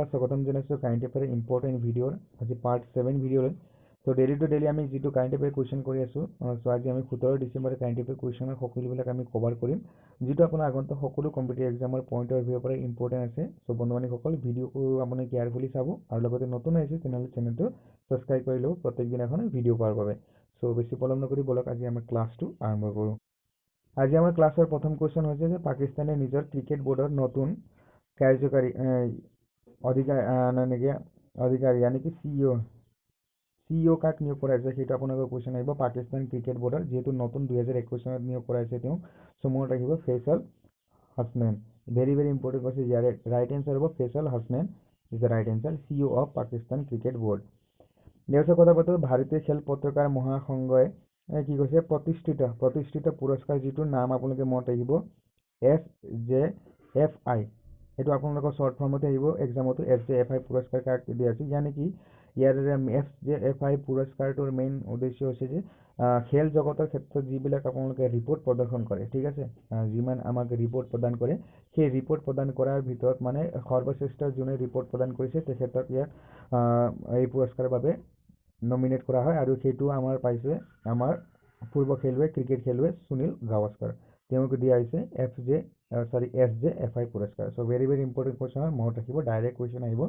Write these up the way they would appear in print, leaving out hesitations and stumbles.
মই স্বাগতম জনাইছোঁ কাৰেণ্ট এফেয়াৰ ইম্পৰ্টেণ্ট ভিডিঅ'ৰ আজি পাৰ্ট 7 ভিডিঅ'লৈ। তো ডেইলি টু ডেইলি আমি যিটো কাৰেণ্ট এফেয়াৰ কুৱেশ্যন কৰি আছোঁ, চ' আজি আমি 17 ডিচেম্বৰত কাৰেণ্ট এফেয়াৰ কুৱেশ্যনৰ সকলোবিলাক আমি কভাৰ কৰিম, যিটো আপোনাৰ আগন্তুক সকলো কম্পিটিটিভ এক্সামৰ পইণ্টৰ ভিউৰ পৰা ইম্পৰ্টেণ্ট আছে। চ' বন্ধু-বান্ধৱীসকল ভিডিঅ'টো আপুনি কেয়াৰফুলি চাব আৰু লগতে নতুন আহিছে তেনেহ'লে চেনেলটো ছাবস্ক্ৰাইব কৰি ল'ব প্ৰত্যেক দিনাখন ভিডিঅ' পোৱাৰ বাবে। চ' বেছি পলম নকৰি বলক আজি আমাৰ ক্লাছটো আৰম্ভ কৰোঁ। আজি আমাৰ ক্লাছৰ প্ৰথম কুৱেশ্যন হৈছে যে পাকিস্তানে নিজৰ ক্ৰিকেট বৰ্ডৰ নতুন কাৰ্যকাৰী অধিকাৰী यानी कि CEO কাক নিয়োগ কৰাইছে সেইটো আপোনালোকৰ কুৱেশ্যন আহিব। পাকিস্তান ক্ৰিকেট বৰ্ডৰ যিহেতু নতুন 2021 চনত নিয়োগ কৰাইছে তেওঁ, চমুত আহিব ফেইছল হাছনেন। ভেৰি ইম্পৰ্টেণ্ট কৈছে ইয়াৰে ৰাইট এনচাৰ হ'ব Faisal Hasnain is the right answer, CEO of Pakistan cricket board. ইয়াৰ কথা পাতোঁ ভাৰতীয় খেল পত্ৰকাৰ মহাসংঘই কি কৈছে প্ৰতিষ্ঠিত পুৰস্কাৰ যিটোৰ নাম আপোনালোকে মনত আহিব SJFI। এইটো আপোনালোকৰ শ্বৰ্ট ফৰ্মতে আহিব এক্সামতো SJFI পুৰস্কাৰ কাক দিয়া আছে, यानी कि ইয়াৰ SJFI পুৰস্কাৰটোৰ মেইন উদ্দেশ্য হৈছে যে খেল জগতৰ ক্ষেত্ৰত যিবিলাক আপোনালোকে ৰিপৰ্ট প্ৰদৰ্শন কৰে, ঠিক আছে, যিমান আমাক ৰিপৰ্ট প্ৰদান কৰে সেই ৰিপৰ্ট প্ৰদান কৰাৰ ভিতৰত মানে সৰ্বশ্ৰেষ্ঠ যোনে ৰিপৰ্ট প্ৰদান কৰিছে তেখেতক ইয়াক এই পুৰস্কাৰৰ বাবে নমিনেট কৰা হয় আৰু সেইটো আমাৰ পাইছে আমাৰ পূৰ্ব খেলুৱৈ ক্ৰিকেট খেলুৱৈ সুনীল গাভাস্কাৰ, তেওঁক দিয়া হৈছে SJFI পুৰস্কাৰ। চ' ভেৰি ইম্পৰ্টেণ্ট কুৱেশ্যন হয়, মনত ৰাখিব, ডাইৰেক্ট কুৱেশ্যন আহিব।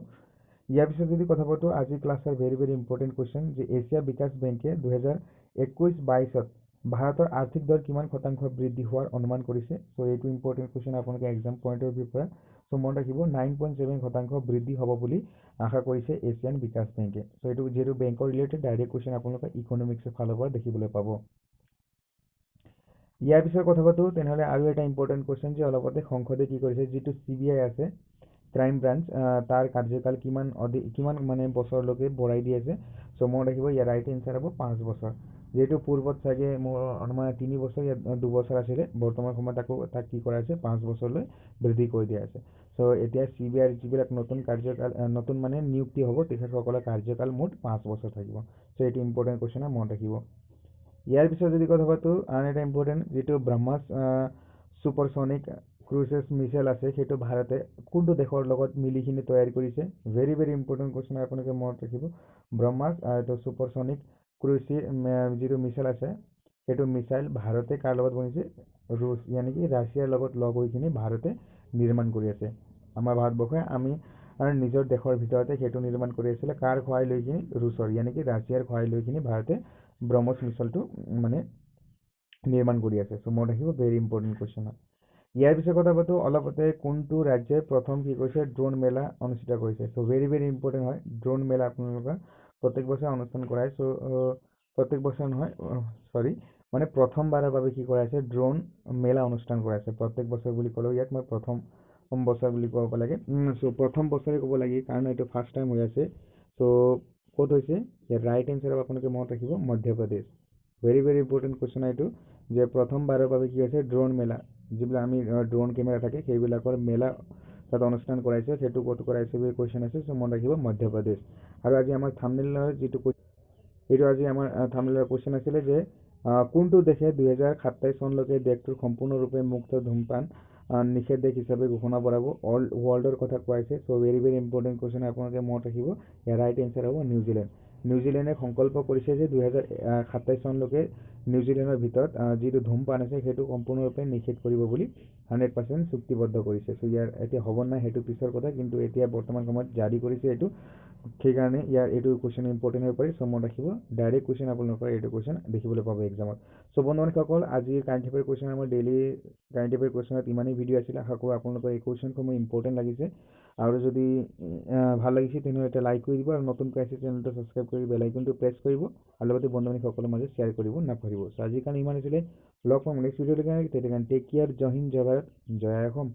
ইয়াৰ পিছত যদি কথা পাতোঁ আজি ক্লাছৰ ভেৰি ইম্পৰ্টেণ্ট কুৱেশ্যন যে এছিয়া বিকাশ বেংকে 2021-22ত ভাৰতৰ আৰ্থিক দৰ কিমান শতাংশ বৃদ্ধি হোৱাৰ অনুমান কৰিছে। চ' এইটো ইম্পৰ্টেণ্ট কুৱেশ্যন আপোনালোকে এক্সাম পইণ্টৰ ভিউৰ পৰা। চ' মনত ৰাখিব 9.7% বৃদ্ধি হ'ব বুলি আশা কৰিছে এছিয়ান বিকাশ বেংকে। চ' এইটো যিহেতু বেংকৰ ৰিলেটেড ডাইৰেক্ট কুৱেশ্যন আপোনালোকে ইকনমিক্সৰ ফালৰ পৰা দেখিবলৈ পাব। ইয়াৰ পিছত কথা পাতোঁ তেনেহ'লে আৰু এটা ইম্পৰ্টেণ্ট কুৱেশ্যন যে অলপতে সংসদে কি কৰিছে যিটো CBI আছে ক্ৰাইম ব্ৰাঞ্চ তাৰ কাৰ্যকাল কিমান মানে বছৰলৈকে বঢ়াই দি আছে। চ' মনত ৰাখিব ইয়াৰ ৰাইট এনচাৰ হ'ব 5 বছৰ। যিহেতু পূৰ্বত চাগে মোৰ অনুমান 3 বছৰ ইয়াত 2 বছৰ আছিলে, বৰ্তমান সময়ত তাক কি কৰা হৈছে 5 বছৰলৈ বৃদ্ধি কৰি দিয়া আছে। চ' এতিয়া CBIৰ যিবিলাক নতুন মানে নিযুক্তি হ'ব তেখেতসকলৰ কাৰ্যকাল মুঠ 5 বছৰ থাকিব। চ' এইটো ইম্পৰ্টেণ্ট কুৱেশ্যন হয়, মনত ৰাখিব। ইয়াৰ পিছত যদি কথা পাতোঁ আন এটা ইম্পৰ্টেণ্ট যিটো ব্ৰহ্মাছ ছুপাৰছনিক ক্ৰুজেছ মিছাইল আছে সেইটো ভাৰতে কোনটো দেশৰ লগত মিলিখিনি তৈয়াৰ কৰিছে। ভেৰি ইম্পৰ্টেণ্ট কুৱেশ্যন আপোনালোকে মনত ৰাখিব। ব্ৰহ্মাছ এইটো ছুপাৰছনিক ক্ৰুজ যিটো মিছাইল আছে সেইটো মিছাইল ভাৰতে কাৰ লগত বনিছে, ৰুছ यानी कि ৰাছিয়াৰ লগত লগ হৈ কিনি ভাৰতে নিৰ্মাণ কৰি আছে। আমাৰ ভাৰতবৰ্ষই আমি নিজৰ দেশৰ ভিতৰতে সেইটো নিৰ্মাণ কৰি আছিলে, কাৰ সহায় লৈ কিনি, ৰুছৰ यानी कि ৰাছিয়াৰ সহায় লৈ কিনি ভাৰতে ব্ৰহ্মছ মিছাইলটো মানে নিৰ্মাণ কৰি আছে। চ' মনত ৰাখিব, ভেৰি ইম্পৰ্টেণ্ট কুৱেশ্যন হয়। ইয়াৰ পিছত কথা পাতোঁ অলপতে কোনটো ৰাজ্যই প্ৰথম কি কৰিছে ড্ৰোন মেলা অনুষ্ঠিত কৰিছে। চ' ভেৰি ইম্পৰ্টেণ্ট হয়, ড্ৰোন মেলা আপোনালোকে প্ৰত্যেক বছৰ অনুষ্ঠান কৰায়। চ' প্ৰত্যেক বছৰ নহয় মানে প্ৰথমবাৰৰ বাবে কি কৰাইছে ড্ৰোন মেলা অনুষ্ঠান কৰাইছে। প্ৰত্যেক বছৰ বুলি ক'লেও ইয়াত মই প্ৰথম বছৰ বুলি ক'ব লাগে। চ' প্ৰথম বছৰে ক'ব লাগে কাৰণ এইটো ফাৰ্ষ্ট টাইম হৈ আছে। চ' ক'ত হৈছে ইয়াৰ ৰাইট এনচাৰ আপোনালোকে মনত ৰাখিব মধ্যপ্ৰদেশ। ভেৰি ইম্পৰ্টেণ্ট কুৱেশ্যন এইটো যে প্ৰথমবাৰৰ বাবে কি হৈছে ড্ৰোন মেলা, যিবিলাক আমি ড্ৰোন কেমেৰা থাকে সেইবিলাকৰ মেলা তাত অনুষ্ঠান কৰাইছে, সেইটো ক'ত কৰাইছে বুলি কুৱেশ্যন আছে। চ' মনত ৰাখিব মধ্যপ্ৰদেশ। আৰু আজি আমাৰ থাম্বনেইলৰ যিটো এইটো আজি আমাৰ থাম্বনেইলৰ কুৱেশ্যন আছিলে যে কোনটো দেশে 2027 চনলৈকে দেশটোৰ সম্পূৰ্ণৰূপে মুক্ত ধূমপান নিষেধ দেশ হিচাপে ঘোষণা কৰাব, ৱৰ্ল্ডৰ কথা কোৱাইছে। চ' ভেৰি ইম্পৰ্টেণ্ট কুৱেশ্যন আপোনালোকে মনত ৰাখিব, ইয়াৰ ৰাইট এনচাৰ হ'ব নিউজিলেণ্ড। নিউজিলেণ্ডে সংকল্প কৰিছে যে 2027 চনলৈকে নিউজিলেণ্ডৰ ভিতৰত যিটো ধূমপান আছে সেইটো সম্পূৰ্ণৰূপে নিষেধ কৰিব বুলি 100% চুক্তিবদ্ধ কৰিছে। চ' ইয়াৰ এতিয়া হ'ব নাই সেইটো পিছৰ কথা, কিন্তু এতিয়া বৰ্তমান সময়ত জাৰি কৰিছে এইটো, সেইকাৰণে ইয়াৰ এইটো কুৱেশ্যন ইম্পৰ্টেণ্ট হৈ পৰে। চ' মনত ৰাখিব, ডাইৰেক্ট কুৱেশ্যন আপোনালোকৰ এইটো কুৱেশ্যন দেখিবলৈ পাব এক্সামত। চ' বন্ধুসকল আজিৰ কাৰেণ্ট এফেয়াৰ কুৱেশ্যন আমাৰ ডেইলি কাৰেণ্ট এফেয়াৰ কুৱেশ্যনত ইমানেই ভিডিঅ' আছিলে। আশা কৰোঁ আপোনালোকৰ এই কুৱেশ্যনসমূহ ইম্পৰ্টেণ্ট লাগিছে আৰু যদি ভাল লাগিছে তেনেহ'লে এটা লাইক কৰি দিব আৰু নতুনকৈ আছে চেনেলটো ছাবস্ক্ৰাইব কৰি বেল আইকনটো প্ৰেছ কৰিব আৰু লগতে বন্ধু-বান্ধৱীসকলৰ মাজত শ্বেয়াৰ কৰিব নাপাহৰিব। চ' আজিৰ কাৰণে ইমান আছিলে, লগ পাম নেক্সট ভিডিঅ'লৈকে, তেতিয়া টেক কেয়াৰ, জয় হিন্দ, জয় ভাৰত, জয় অসম।